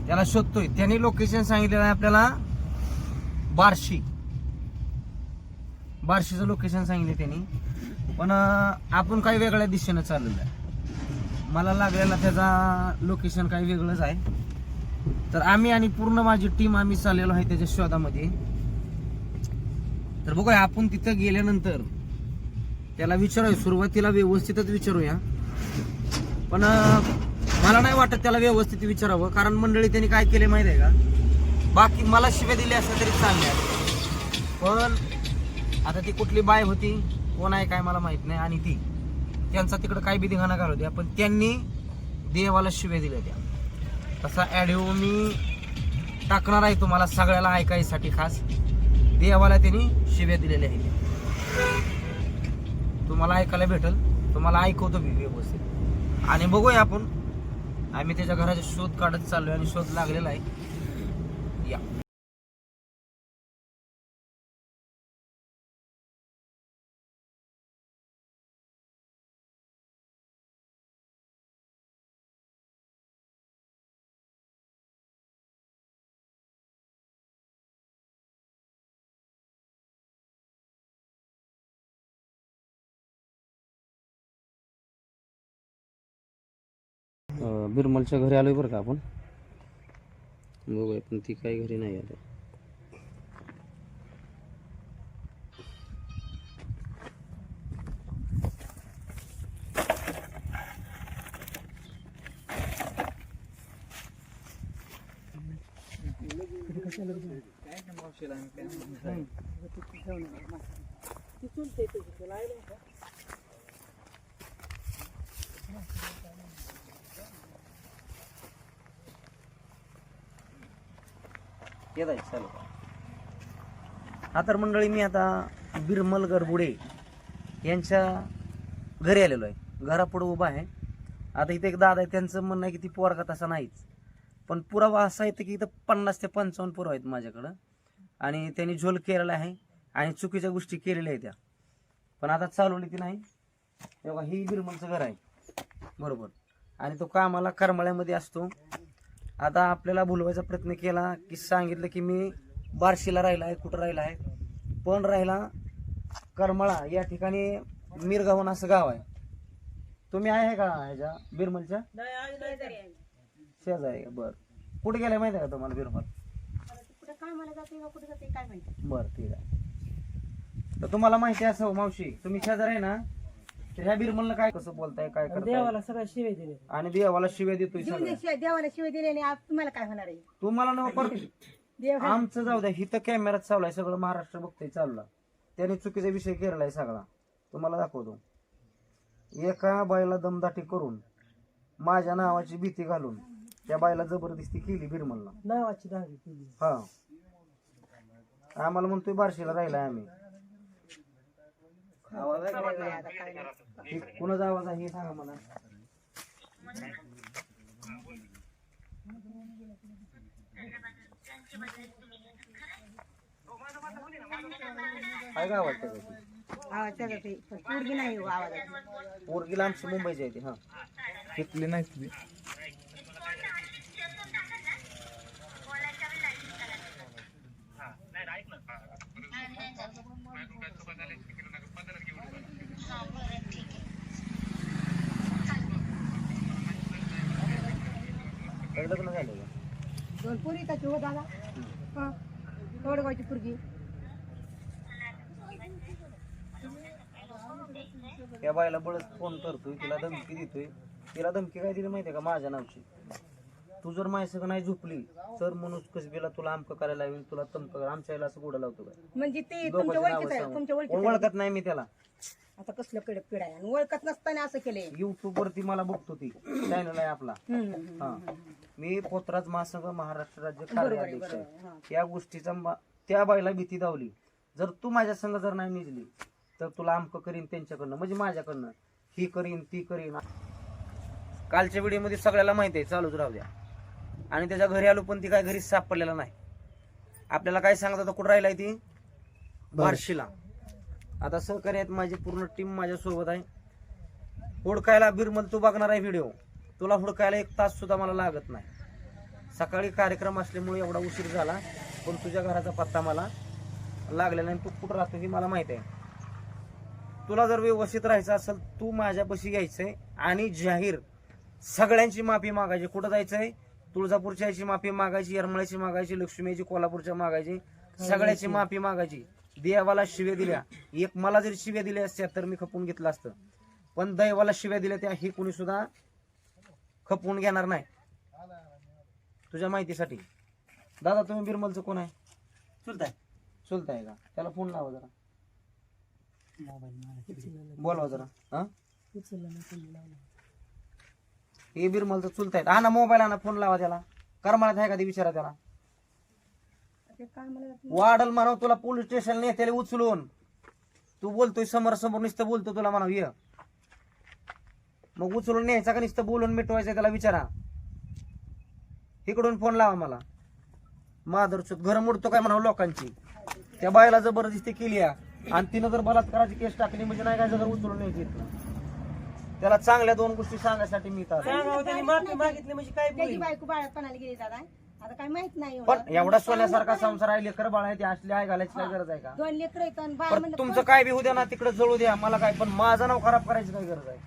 त्याला शोधतोय. त्यांनी लोकेशन सांगितलेलं आहे आपल्याला बार्शीचं लोकेशन सांगितले त्यांनी, पण आपण काही वेगळ्या दिशेनं चाललेलं आहे. मला लागलेला त्याचा लोकेशन काही वेगळंच आहे. तर आम्ही आणि पूर्ण माझी टीम आम्ही चाललेलो आहे त्याच्या शोधामध्ये. तर बघूया आपण तिथं गेल्यानंतर त्याला विचारूया, सुरुवातीला व्यवस्थितच विचारूया, पण मला नाही वाटत त्याला व्यवस्थित विचारावं. कारण मंडळी त्यांनी काय केले माहिती आहे का, बाकी मला शिव्या दिल्या असल्या तरी चालल्या, पण आता ती कुठली बाय होती कोण आहे काय मला माहित नाही, आणि ती त्यांचा तिकडं काय बी धिंगाणा घालू द्या, पण त्यांनी देवाला शिव्या दिल्या त्या. तसा ऑडिओ मी टाकणार आहे तुम्हाला सगळ्याला ऐकायसाठी खास. देवाला त्यांनी शिव्या दिलेल्या आहेत, तुम्हाला ऐकायला भेटल, तुम्हाला ऐकवतो मी व्यवस्थित. आणि बघूया आपण, आम्ही त्याच्या घराचा शोध काढत चाललोय आणि शोध लागलेला आहे. या बिरमलच्या घरी आलोय बरं का आपण. बघूया, पण ती काही घरी नाही आली. चालू. हा तर मंडळी, मी आता बिरमल गरबुडे यांच्या घरी आलेलो आहे. घरापुढे उभा आहे. आता इथे एक दादा आहे, त्यांचं म्हणणं आहे की ती पोरगा तसा नाहीच, पण पुरावा असा आहे की इथं 50 ते 55 पुरावा आहेत माझ्याकडं, आणि त्यांनी झोल केलेला आहे आणि चुकीच्या गोष्टी केलेल्या आहेत त्या, पण आता चालवली ती नाही. तेव्हा ही बिरमलचं घर आहे बरोबर, आणि तो कामाला करमाळ्यामध्ये असतो. आता आपल्याला भुलवायचा प्रयत्न केला की सांगितलं की मी बार्शीला राहिला आहे, कुठं राहिला आहे, पण राहिला करमाळा या ठिकाणी, मिरगावन असं गाव आहे. तुम्ही आहे का ह्याच्या बिरमलच्या शेजारी? बर, कुठे गेलाय माहिती आहे का तुम्हाला बिरमल? बर, ठीक आहे. तर तुम्हाला माहिती असं मावशी, तुम्ही शेजारी आहे ना, तर ह्या बिरमलनं काय कसं बोलताय, काय करताय? देवाला सगळ्या शिवे दिले आणि देवाला शिव्या देतोय सगळ्या. देवाला शिवे दिले नाही, तुम्हाला काय होणार आहे? तुम्हाला न आमचं जाऊ द्या, हिथं कॅमेरात चालू आहे, सगळं महाराष्ट्र बघतोय चालला. त्याने चुकीचा विषय केलेला आहे सगळा, तुम्हाला दाखवतो. एका बाईला दमदाटी करून, माझ्या नावाची भीती घालून त्या बाईला जबरदस्ती केली बिरमलला, नावाची दहावी केली. हा, आम्हाला म्हणतोय बार्शीला राहिलाय आम्ही. कुणाचा आवाज आहे हे सांगा मला. काय गाव वाटतं पोरगी नाही आवाज, पोरगीला आमची मुंबईची आहे ती. हा, घेतली नाही तुम्ही? लग्न झालं का? दोन पोरी का हो दादा? तोडगावची पोरगी. त्या बाईला बळच फोन करतोय, तिला धमकी देतोय. तिला धमकी काय दिली माहितीये का? माझ्या नावची. तू जर माझ्या सगळं नाही झोपली तर म्हणून कसबीला तुला आमक करायला लावेल, तुला तमक करायला. आमच्या आईला असं गोडा लावतो काय? म्हणजे ते तुमच्या ओळखीचं आहे, तुमच्या ओळखीचं. ओळखत नाही मी त्याला. आता कसलं पिढ आहे, आणि ओळखत नसताना असं केलंय. युट्यूब वरती मला बघतो ती, चॅनल आहे आपला. हा, मी पोतराज महासंघ महाराष्ट्र राज्य कार्याध्यक्ष आहे. या गोष्टीचा त्या बाईला भीती दावली, जर तू माझ्या संघ जर नाही निजली तर तुला आमक करीन त्यांच्याकडनं, म्हणजे माझ्याकडनं, ही करीन ती करीन. कालच्या व्हिडिओ सगळ्याला माहिती आहे, चालूच राहू द्या. आणि त्याच्या घरी आलो पण ती काय घरी सापडलेला नाही. आपल्याला काय सांगत होता, कुठं राहिलाय ती? बार्शीला. आता सहकारी आहेत माझी पूर्ण टीम माझ्या सोबत आहे. हुडकायला बिरमल तू बघणार आहे व्हिडिओ, तुला हुडकायला 1 तास सुद्धा मला लागत नाही. सकाळी कार्यक्रम असल्यामुळे एवढा उशीर झाला, पण तुझ्या घराचा पत्ता मला लागलेला नाही. तू कुठं राहतो हे मला माहित आहे. तुला जर व्यवस्थित राहायचं असेल तू माझ्यापाशी यायचंय आणि जाहीर सगळ्यांची माफी मागायची. कुठं जायचंय? तुळजापूरच्या याची माफी मागायची, येरमळ्याची मागायची, लक्ष्मीची, कोल्हापूरच्या मागायची, सगळ्याची माफी मागायची. देवाला शिव्या दिल्या, एक मला जरी शिव्या दिल्या असत्या तर मी खपून घेतलं असतं, पण दैवाला शिव्या दिल्या त्या ही कोणी सुद्धा खपवून घेणार नाही. तुझ्या माहितीसाठी. दादा तुम्ही बिरमलचं कोण आहे? चुलताय का? त्याला फोन लावा जरा, बोलवा जरा. हा हे बिरमलचं चुलताय. आणा मोबाईल, आणा, फोन लावा त्याला. करमाळ्यात आहे का ते विचारा त्याला. ते काय मला वाढल म्हणाव तुला पोलीस स्टेशन नेत्याला उचलून. तू बोलतोय समोर समोर नुसतं बोलतो तुला म्हणाव ये, मग उचलून न्यायचा का नुसतं बोलून मिटवायचं त्याला विचारा. इकडून फोन लावा मला. माधुरचूत घर मोडतो काय म्हणावं लोकांची. त्या बायला जबरदस्ती केली आणि तिनं जर बलात्काराची केस टाकली म्हणजे नाही काय जर उचलून न्यायची इथनं. त्याला चांगल्या दोन गोष्टी सांगण्यासाठी मी इथं आलो. त्याची बायको बाळपणाला गेली दादा, आता काय माहित नाही एवढं. पण एवढा सोन्यासारखा संसार आहे, लेकर बाळ आहे, ते असले आहे घालायची काय गरज आहे का? 2 लेकरं आहेत आणि बाळ पण म्हणलं तुमचं काय बी होऊ द्या ना, तिकडे जळू द्या मला काय, पण माझं नाव खराब करायची काय गरज आहे?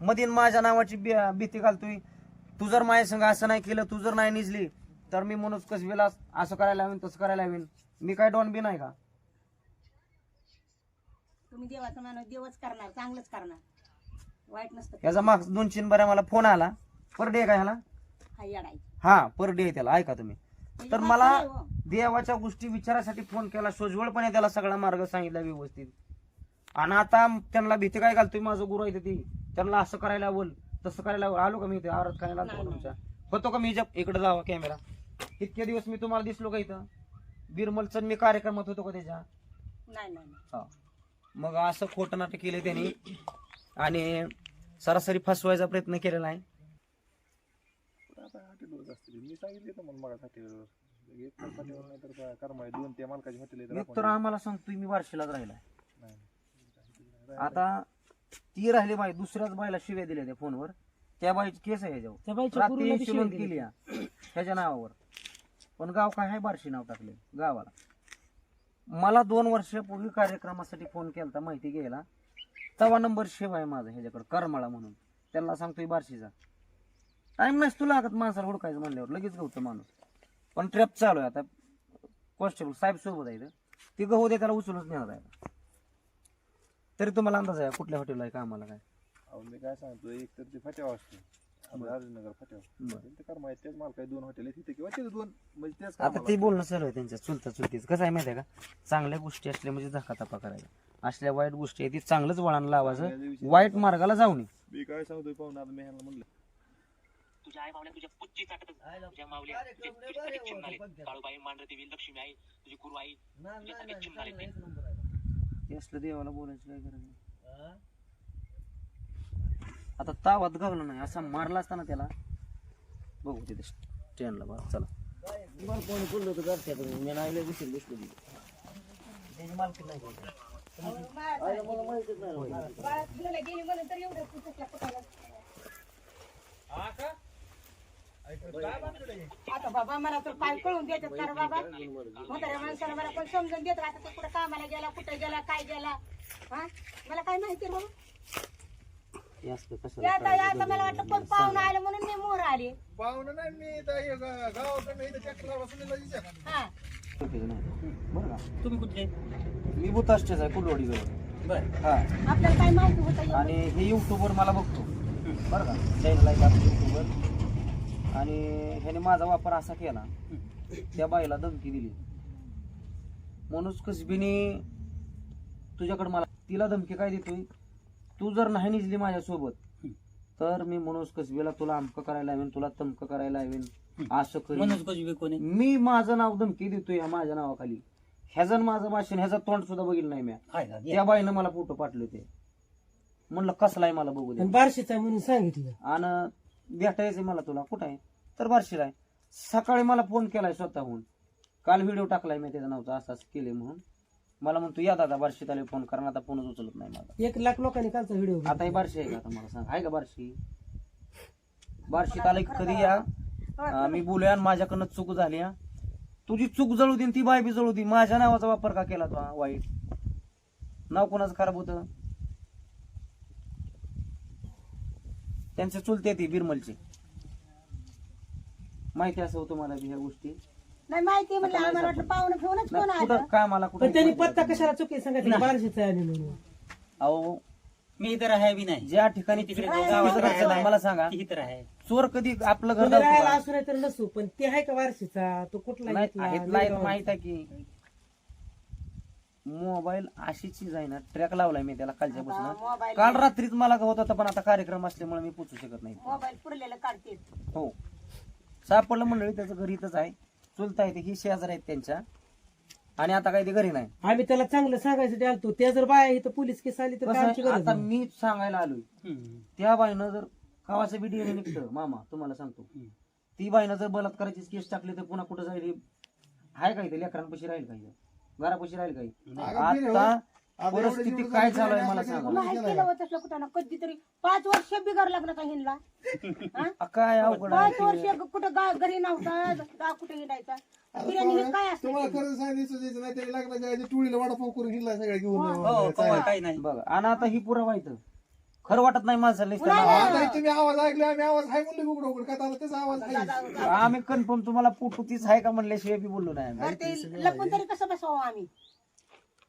मधीन माझ्या नावाची भीती घालतोय. तू जर माझ्या संग असं नाही केलं, तू जर नाही निजली तर मी म्हणून कसं असं करायला हवीन तसं करायला हवीन. मी काय डॉन बी नाही का? तुम्ही देवाचा माणूस, देवच करणार, चांगलंच करणार, वाईट नसतं. याचा माग 2-3 बऱ्या मला फोन आला. पर डे काय ह्याला? हा येडायचं. हा पर डे त्याला. ऐका तुम्ही, तर म्हणजे मला बाकी नाही हो. देवाच्या गोष्टी विचारासाठी फोन केला, सोजवळपणे त्याला सगळा मार्ग सांगितला व्यवस्थित. आणि आता त्यांना भीती काय घालतोय? माझं गुरु आहे ती, त्यांना असं करायला हवं तसं करायला हवं. आलो का मी इथे आरत खायला आलतो का तुमच्या? होतो का मी? इकडे जावा कॅमेरा. इतके दिवस मी तुम्हाला दिसलो का इथं? बिरमलचं मी कार्यक्रमात होतो का त्याच्या? नाही नाही हा. मग असं खोटं नाटक केलं त्यांनी आणि सरासरी फसवायचा प्रयत्न केलेला आहे. मी सांगितले तर मला हॉटेलवर एक तर हॉटेलवर नाही तर करमाळे 2 ते मालकाची हॉटेल एक तर आम्हाला सांगतोय मी बार्शीलाच राहिलाय. आता ती राहिली बाई, दुसऱ्याच बाईला शिव्या दिल्या त्या फोनवर. त्या बाईची केस आहे ह्याच्यावर, रात्री नोंद केली त्याच्या नावावर. पण गाव काय आहे? बार्शी नाव टाकले गावाला. मला 2 वर्षापूर्वी कार्यक्रमासाठी फोन केला माहिती घ्यायला, तवा नंबर सेव्ह आहे माझा ह्याच्याकडे, करमाळा म्हणून. त्यांना सांगतोय बार्शीचा. टाइम नसतो लागत माणसाला हुडकायचं म्हणल्यावर, लगेच गवतं माणूस. पण ट्रॅप चालू आहे आता. कॉन्स्टेबल साहेब सोबत आहे, ती गहू दे त्याला उचलूच नेणार आहे. तरी तुम्हाला अंदाज आहे कुठल्या हॉटेलला आहे का आम्हाला काय? मी काय सांगतो, एक तर ते फाट्यावर असतो, राजनगर फाट्यावर. ते करमाळे तेच मालक आहे, 2 हॉटेल आहे तिथे किंवा तिथे 2 म्हणजे तेच. आता ते बोलणं चालू आहे त्यांच्या चुलता चुलतीच. कसं आहे माहिती आहे का? चांगल्या गोष्टी असल्या म्हणजे धक्कातापा करायला, असल्या वाईट गोष्टी आहे ती चांगलंच वळण लावायचं, वाईट मार्गाला जाऊ नये. मी काय सांगतोय पाहुणा, आता मी ह्यांना म्हणलं तुझ्या आई मावल्या तुझ्या पुच्ची चाटत तुझ्या मावल्या तुझ्या चिमणाले काळूबाई मांडदेवी लक्ष्मी आई तुझी गुरु आई तुझ्या चिमणाले ते असलं देवाला बोलायची काय गरज नाही. आता तावात गावलं नाही, असा मारला असताना त्याला बघू तिथे स्टँडला. बघ चला मला कोणी बोललो होतं घरच्यात, मी नाही दिसेल दिसलो त्याची मालकी नाही बाळात गेलं गेली म्हणून तर एवढं पुस्तकला पटायला. आता बाबा मला तर काय कळून देतात का रे बाबा? म्हाताऱ्या माणसाला मला पण समजून देत. आता ते कुठं कामाला गेला, कुठे गेला, काय गेला, हा मला काय माहिती बाबा. आता मला वाटतं कोण पाहुणं आलं म्हणून मी मोर आले. पाहुणं नाही, मी गावाकडनं इथं ट्रॅक्टर लावला सुनीलला विचार. हा बरं का? तुम्ही कुठले? मी बुताष्टेच आहे, कुलवाडी जवळ. हा. आपल्याला काय माहिती होतं? आणि हे युट्यूबवर मला बघतो बरं का, चॅनल आहे आपलं युट्यूबवर. आणि ह्याने माझा वापर असा केला, त्या बाईला धमकी दिली. माणूस कसबीने तुझ्याकडे मला, तिला धमकी काय देतोय? तू जर नाही निजली माझ्यासोबत तर मी मनोज कसबीला तुला अमकं करायला हवीन, तुला तमकं करायला हवीन, असं करेन. मी माझं नाव धमकी देतोय माझ्या नावाखाली. ह्याचं माझं भाषण, ह्याचं तोंड सुद्धा बघितलं नाही मी. त्या बाईनं मला फोटो पाठवले होते. म्हणलं कसलाय मला बघू दे. बार्शीचा म्हणून सांगितलं. आणि भेटायचंय मला तुला. कुठं आहे? तर बार्शीला आहे. सकाळी मला फोन केलाय स्वतःहून. काल व्हिडिओ टाकलाय मी त्याच्या नावचा, असं असं केले म्हणून. मला म्हणतो या दादा बार्शीत आले फोन, कारण आता फोनच उचलत नाही माझा. 1 लाख लोकांनी कालचा व्हिडिओ. आता ही बार्शी आहे का? आता मला सांग, आहे का बार्शी? बार्शीत आलं कधी या, मी बोलूया आणि माझ्याकडनं चूक झाली हा. तुझी चूक जळू दे आणि ती बाय बी जळू दे. माझ्या नावाचा वापर का केला तो हा वाईट? नाव कोणाचं खराब होतं? त्यांचे चुलते ती बिरमलची. माहिती असं होतं मला ह्या गोष्टी. नाही माहिती म्हणलं आम्हाला वाटलं पाहुणं फिरूनच कोण आलं. कुठं काय मला पण त्यांनी कुठं पत्ता कशाला चुकी सांगितलं बारशीचा आहे म्हणून. अहो मी इथं राहाय बी नाही. ज्या ठिकाणी तिकडे गावाचं घरचं नाही, मला सांगा इथं राहाय. चोर कधी आपलं घर तुम्ही राहायला जाऊ असू नाही तर नसू पण ते आहे का बारशीचा तो कुठला घेतला? माहित आहे की मोबाईल अशी चीज आहे ना. ट्रॅक लावलाय मी त्याला कालच्या पासून. मोबाईल काल रात्रीच मला होत होता पण आता कार्यक्रम असल्यामुळे मी पोचू शकत नाही. मोबाईल पुरलेलं काढते. हो सापडलं मंडळी. त्याचं घरी इथंच आहे. चुलता आहे ही शेजार आहेत त्यांच्या. आणि आता काही ते घरी नाही. आम्ही त्याला चांगलं सांगायसाठी आलतो. त्या जर बाया इथं पोलीस केस आली तर कसं काय आमची आहे, गरज आता नाही. मी सांगायला आलोय. त्या बाईनं जर कावाचं बी डीएनए निघतं मामा तुम्हाला सांगतो. ती बाईनं जर बलात्काराची केस टाकली तर पुन्हा कुठं जाईल? आहे काही ते लेकरांपाशी राहील काही? घरापाशी राहील काही? आता परिस्थिती काय चालू आहे मला सांगा. नाही केलं होत असलं कुठं ना कधीतरी 5 वर्ष बिगार लागलं का हिंडला काय अवघड 5 आहे वर्ष कुठं घरी नव्हता गाव कुठे हिंडायचा. बिर्याणी हे काय असतं तुम्हाला खरं सांगितलं नाही तरी लागलं काय टुळीला वडापाव करून हिंडला सगळ्या घेऊन. हो कवा काही नाही. बघा. आणि आता ही पुरावा इथं खरं वाटत नाही माणसाला नुसतं नाही, नाव. आता तुम्ही आवाज ऐकले आम्ही आवाज आहे म्हणले उघड उघड का त्याचा आवाज आहे. आम्ही कन्फर्म तुम्हाला पोटू तीच आहे का म्हणल्याशिवाय बी बोललो नाही आम्ही. बरं ते लपून तरी कसं बसवावं आम्ही.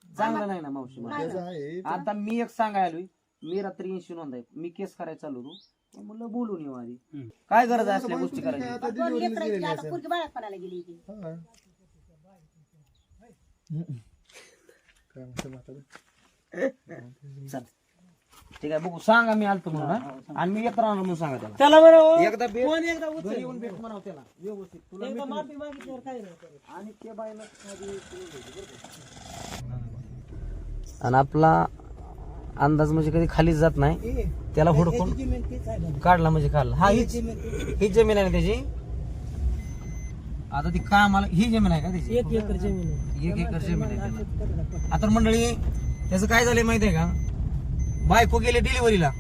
चांगलं नाही ना मावशी मला. त्याचं आहे. आता मी एक सांगायला आलोय. मी रात्री 80 नोंदाय मी केस करायला चालू होतो. म्हणलं बोलून येऊ आधी. काय गरज आहे असल्या गोष्टी करायची? आता 2 डिलिव्हरी लेकरं गेलेली आता असेल. पुरगी बाळापणाला गेली ती. हा. काय म्हणते म्हातारं? चल ठीक आहे बघू. सांगा मी आलतो म्हणून हा? आणि मी येत राहणार म्हणून सांगा त्याला. त्याला म्हणावं एकदा भेट फोन एकदा उचल. घरी येऊन भेट म्हणावं त्याला व्यवस्थित. तुला एकदा भेटून- माफी मागितल्यावर काय नाही करत. आणि ते बाईला आणि आपला अंदाज म्हणजे कधी खालीच जात नाही. त्याला हुडकून काढला म्हणजे काढला. हा हीच जमीन आहे ना त्याची. आता ती कामाला ही जमीन आहे का त्याची? 1 एकर जमीन आहे. 1 एकर जमीन आहे त्याला. आता मंडळी त्याचं काय झालंय माहितीये का? बायको गेली डिलिव्हरीला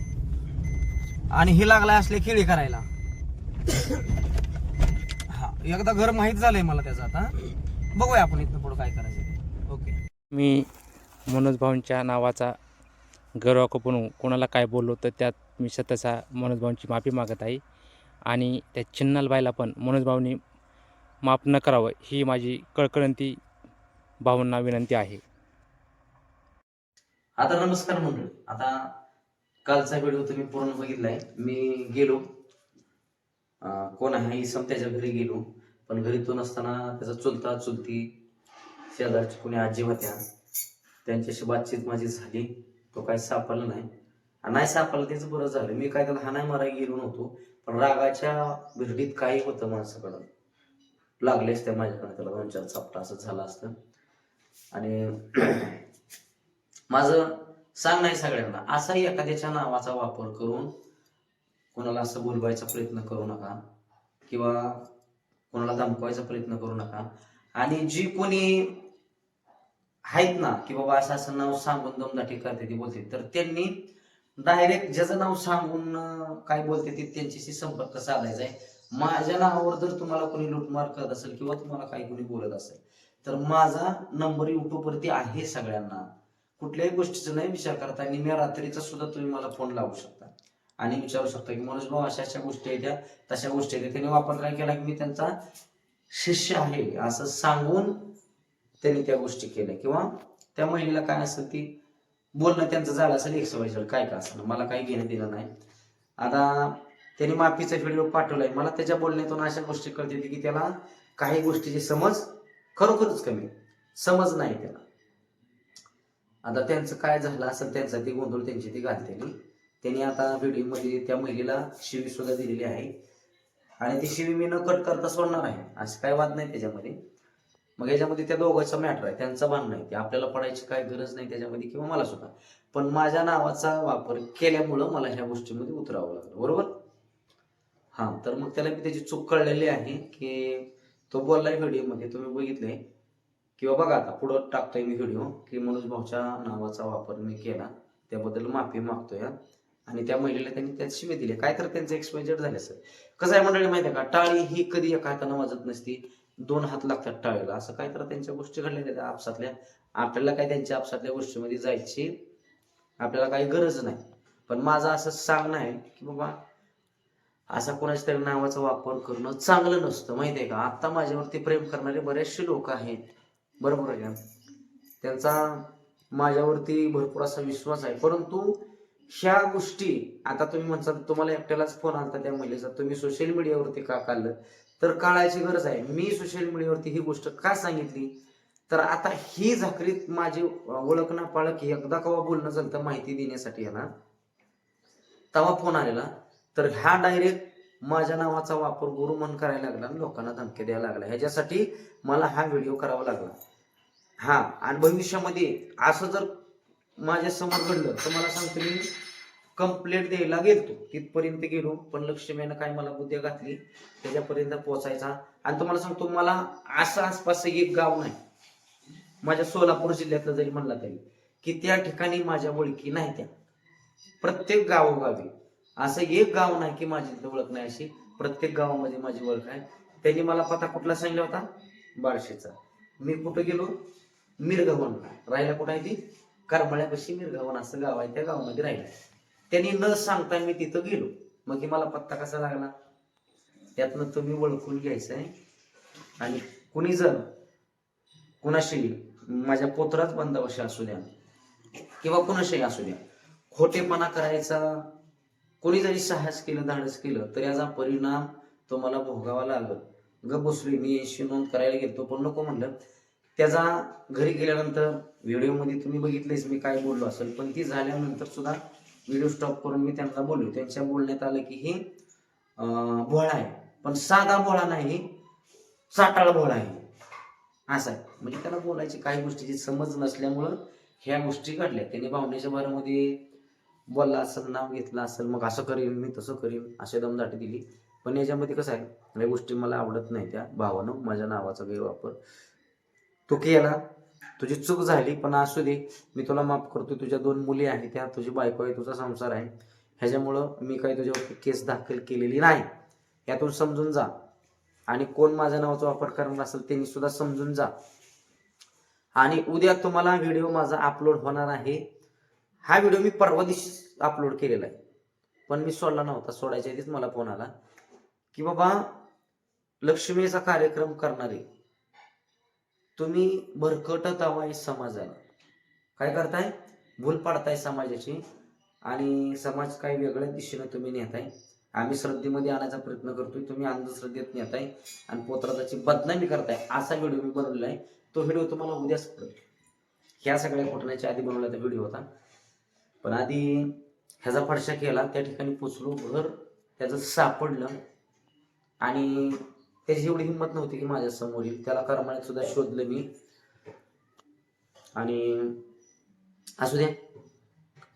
आणि हे लागलाय असले खेळी करायला. हा एकदा घर माहित झालंय मला त्याचं. आता बघूया आपण इथनं पुढे काय करायचं. ओके. मी मनोज भाऊंच्या नावाचा गर्व खपून कोणाला काय बोललो तर त्यात मी स्वतःचा मनोज भाऊंची माफी मागत आहे. आणि त्या चिन्नालबाईला पण मनोज भाऊंनी माफ न करावं ही माझी कळकळंती भाऊंना विनंती आहे. आता नमस्कार मंडळी. आता कालचा व्हिडिओ तुम्ही पूर्ण बघितलाय. मी गेलो कोण आहे इसम त्याच्या घरी गेलो. पण घरी तो नसताना त्याचा चुलता चुलती शेजारची कोणी आजी होत्या त्यांच्याशी बातचीत माझी झाली. तो काय सापडला नाही. नाही सापडलं त्याचं बरं झालं. मी काय त्याला हाणाय माराय गेलो नव्हतो. पण रागाच्या भिरडीत काही होतं माणसाकडं लागलेच त्या माझ्याकडे. त्याला 2-4 चापटा असं झालं असतं. आणि माझं सांग नाही सगळ्यांना असाही एखाद्याच्या नावाचा वापर करून कोणाला असं बोलवायचा प्रयत्न करू नका किंवा कोणाला धमकवायचा प्रयत्न करू नका. आणि जी कोणी आहेत ना की बाबा असं असं नाव सांगून दमदाटी करते ती बोलते तर त्यांनी डायरेक्ट ज्याचं नाव सांगून काय बोलते ती त्यांच्याशी संपर्क साधायचा आहे. माझ्या नावावर जर तुम्हाला कोणी लूटमार करत असेल किंवा तुम्हाला काही कोणी बोलत असेल तर माझा नंबर युट्यूब वरती आहे सगळ्यांना. कुठल्याही गोष्टीचा नाही विचार करता. आणि मी रात्रीचा सुद्धा तुम्ही मला फोन लावू शकता आणि विचारू शकता की मनोज भाऊ अशा अशा गोष्टी आहेत त्या तशा गोष्टी आहेत. त्यांनी वापर काय केला की मी त्यांचा शिष्य आहे असं सांगून त्यांनी त्या गोष्टी केल्या. किंवा त्या महिलेला काय असेल ती बोलणं त्यांचं झालं असेल XYZ काय का असेल मला काही घेणं दिलं नाही. आता त्यांनी माफीचा व्हिडिओ पाठवलाय. मला त्याच्या बोलण्यातून अशा गोष्टी कळते की त्याला काही गोष्टीची समज खरोखरच कमी समज नाही त्याला. आता त्यांचं काय झालं असेल त्यांचा ती गोंधळ त्यांची ती घालते. त्यांनी आता व्हिडिओमध्ये त्या महिलेला शिवी सुद्धा दिलेली आहे आणि ती शिवी मी न कट करता सोडणार आहे. असं काय वाद नाही त्याच्यामध्ये. मग याच्यामध्ये त्या दोघांचा मॅटर आहे. त्यांचं भान नाही. ते आपल्याला पडायची काय गरज नाही त्याच्यामध्ये किंवा मला सुद्धा. पण माझ्या नावाचा वापर केल्यामुळं मला ह्या गोष्टीमध्ये उतरावं लागलं. बरोबर. हा तर मग त्याला मी त्याची चूक कळलेली आहे की तो बोललाय व्हिडिओमध्ये तुम्ही बघितलंय किंवा बघा आता पुढं टाकतोय मी व्हिडिओ की मनोज भाऊच्या नावाचा वापर मी केला त्याबद्दल माफी मागतोय. आणि त्या महिलेला त्यांनी त्यात शिवी दिली. काय तर त्यांचं XYZ झाले सर. कसं आहे मंडळी माहिती आहे का, टाळी ही कधी एका हातानं वाजत नसती, 2 हात लागतात टाळीला. असं काय तर त्यांच्या गोष्टी घडलेल्या त्या आपसातल्या. आपल्याला काय त्यांच्या आपसातल्या गोष्टीमध्ये जायची आपल्याला काही गरज नाही. पण माझं असं सांगणं आहे की बाबा असा कोणाच्या तरी नावाचा वापर करणं चांगलं नसतं माहिती आहे का. आता माझ्यावरती प्रेम करणारे बरेचसे लोक आहेत, बरोबर आहे का, त्यांचा माझ्यावरती भरपूर असा विश्वास आहे. परंतु ह्या गोष्टी आता तुम्ही म्हणता तुम्हाला एकट्यालाच फोन आला त्या महिलेचा, तुम्ही सोशल मीडियावरती का काढलं, तर काढायची गरज आहे. मी सोशल मीडियावरती ही गोष्ट का सांगितली, तर आता ही झाकरीत माझी ओळख ना पाळख एकदा कवा बोलणं झालं तर माहिती देण्यासाठी आहे ना, तेव्हा फोन आलेला. तर हा डायरेक्ट माझ्या नावाचा वापर गुरु म्हणून करायला लागला आणि लोकांना धमकी द्यायला लागला. ह्याच्यासाठी मला हा व्हिडिओ करावा लागला. हा, आणि भविष्यामध्ये असं जर माझ्या समोर घडलं तर मला सांगतो मी कंप्लेंट द्यायला गेलतो, तिथपर्यंत गेलो, पण लक्ष्मीनं काय मला बुद्ध्या घातली त्याच्यापर्यंत पोहोचायचा. आणि तुम्हाला सांगतो मला असं आसपास एक गाव नाही माझ्या सोलापूर जिल्ह्यातलं जरी म्हणला तरी की त्या ठिकाणी माझ्या ओळखी नाही. त्या प्रत्येक गावोगावी असं एक गाव नाही की माझी तिथं ओळख नाही, अशी प्रत्येक गावामध्ये माझी ओळख आहे. त्यांनी मला पत्ता कुठला सांगितला होता, बार्शीचा. मी कुठं गेलो, मिरगावनला. राहिला कुठं आहे ती, करमाळ्यापाशी मिरगावन असं गाव आहे, त्या गावामध्ये राहिला. त्यांनी न सांगता मी तिथं गेलो. मग मला पत्ता कसा लागला, त्यातनं तुम्ही ओळखून घ्यायचं आहे. आणि कुणी जर कुणाशी माझ्या पोत्राच बंदावशी असू द्या किंवा कुणाशी असू द्या खोटेपणा करायचा कोणी जरी साहस केलं, धाडस केलं, तर याचा परिणाम तुम्हाला भोगावा लागल. ग बसलोय मी, 80 नोंद करायला गेलो पण नको म्हणलं. त्याचा घरी गेल्यानंतर व्हिडिओमध्ये तुम्ही बघितलेच मी काय बोललो असेल, पण ती झाल्यानंतर सुद्धा व्हिडिओ स्टॉप करून मी त्यांना बोललो. त्यांच्या बोलण्यात आलं की हे भोळा आहे, पण साधा भोळा नाही, चाटाळ भोळा आहे असं आहे. म्हणजे त्याला बोलायची काही गोष्टीची समज नसल्यामुळं ह्या गोष्टी घडल्या. त्याने भावनेच्या भरामध्ये बोलला असेल, नाव घेतलं असेल, मग असं करीन मी तसं करीन असे दमदाटी दिली. पण याच्यामध्ये कसं आहे, या गोष्टी मला आवडत नाही. त्या भावानं माझ्या नावाचा गैरवापर तो केला, तुझी चूक झाली, पण असू दे, मी तुला माफ करतो. तुझ्या 2 मुली आहेत, त्या तुझी बायको आहे, तुझा संसार आहे. ह्याच्यामुळं मी काही तुझ्यावरती केस दाखल केलेली नाही, यातून समजून जा. आणि कोण माझ्या नावाचा वापर करणार असेल त्यांनी सुद्धा समजून जा. आणि उद्या तुम्हाला व्हिडिओ माझा अपलोड होणार आहे. हा व्हिडिओ मी परवा दिवशी अपलोड केलेला आहे, पण मी सोडला नव्हता. सोडायच्या आधीच मला फोन आला की बाबा लक्ष्मीचा कार्यक्रम करणारे तुम्ही भरकटत आवाय समाजाला, काय करताय, भूल पाडताय समाजाची आणि समाज काही वेगळ्या दिशेने तुम्ही नेताय. आम्ही श्रद्धेमध्ये आणायचा प्रयत्न करतोय, तुम्ही अंधश्रद्धेत नेताय आणि पोत्राची बदनामी करताय. असा व्हिडिओ मी बनवलेला आहे. तो व्हिडिओ तुम्हाला उद्याच पडेल. ह्या सगळ्या घटनेच्या आधी बनवलेला व्हिडिओ होता, पण आधी ह्याचा फडशा केला, त्या ठिकाणी पोचलो, घर त्याचं सापडलं आणि त्याची एवढी हिंमत नव्हती की माझ्या समोर येईल. त्याला करमाळ्यात सुद्धा शोधलं मी. आणि असू दे,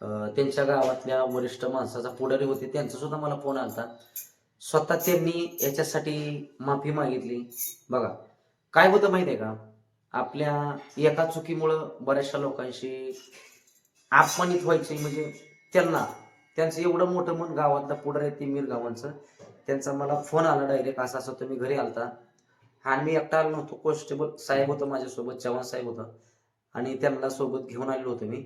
त्यांच्या गावातल्या वरिष्ठ माणसाचा पुढारी होते, त्यांचा सुद्धा मला फोन आलता. स्वतः त्यांनी याच्यासाठी माफी मागितली. बघा काय होतं माहिती आहे का, आपल्या एका चुकीमुळं बऱ्याचशा लोकांशी अपमानित व्हायचे. म्हणजे त्यांचं एवढं मोठं मन, गावातला पुढारी आहे ते मिरगावांचं, त्यांचा मला फोन आला डायरेक्ट, असं असं तुम्ही घरी आलता. हा, मी एकटा आलो नव्हतो, कॉन्स्टेबल साहेब होतं माझ्यासोबत, चव्हाण साहेब होतं आणि त्यांना सोबत घेऊन आलेलो होतो मी.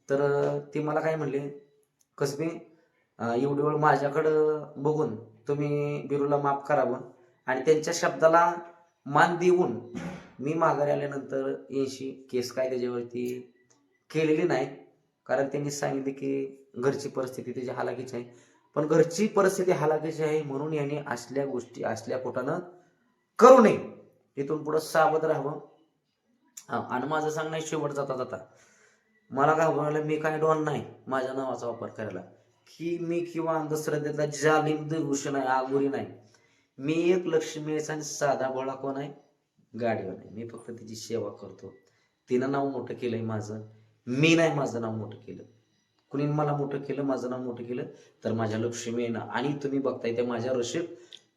तर ते मला काय म्हणले, कसं मी एवढी वेळ माझ्याकडं बघून तुम्ही बिरूला माफ करावं. आणि त्यांच्या शब्दाला मान देऊन मी माघारी आल्यानंतर 80 केस काय त्याच्यावरती केलेली नाही, कारण त्यांनी सांगितले की घरची परिस्थिती त्याची हालाकीची आहे. पण घरची परिस्थिती हालाकीची आहे म्हणून यांनी असल्या गोष्टी असल्या खोटानं करू नये, इथून पुढं सावध राहावं. आणि माझं सांगणं शेवट जाता जाता, मला घाबरायला मी काय डॉन नाही माझ्या नावाचा वापर करायला, की मी किंवा अंधश्रद्धेचा जालिम दुष्ण आहे, आगोरी नाही. मी एक लक्ष्मीचा आणि साधा भोळा कोण आहे, गाडीवर नाही. मी फक्त तिची सेवा करतो. तिनं नाव मोठं केलंय माझं, मी नाही माझं नाव मोठं केलं. कुणी मला मोठं केलं, माझं नाव मोठं केलं तर माझ्या लक्ष्मीनं, आणि तुम्ही बघताय त्या माझ्या रसिक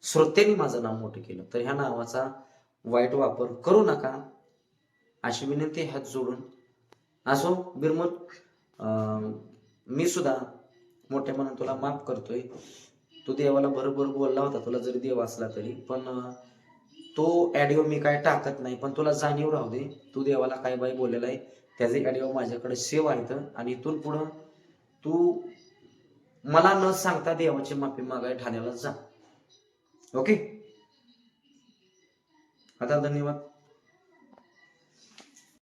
श्रोत्यांनी माझं नाव मोठं केलं. तर ह्या नावाचा वाईट वापर करू नका अशी विनंती हात जोडून. असो बिरमत, मी सुद्धा मोठ्या मनात तुला माफ करतोय. तू देवाला बरोबर बोलला होता, तुला जरी देव असला तरी, पण तो ऑडिओ मी काय टाकत नाही, पण तुला जाणीव राहू दे तू देवाला काय बाई बोललेला आहे, त्याचे ऑडिओ माझ्याकडे सेव्ह आहेत. आणि इथून पुढं तू मला न सांगता देवाची माफी मागाय ठाण्याला जा. ओके, आता धन्यवाद.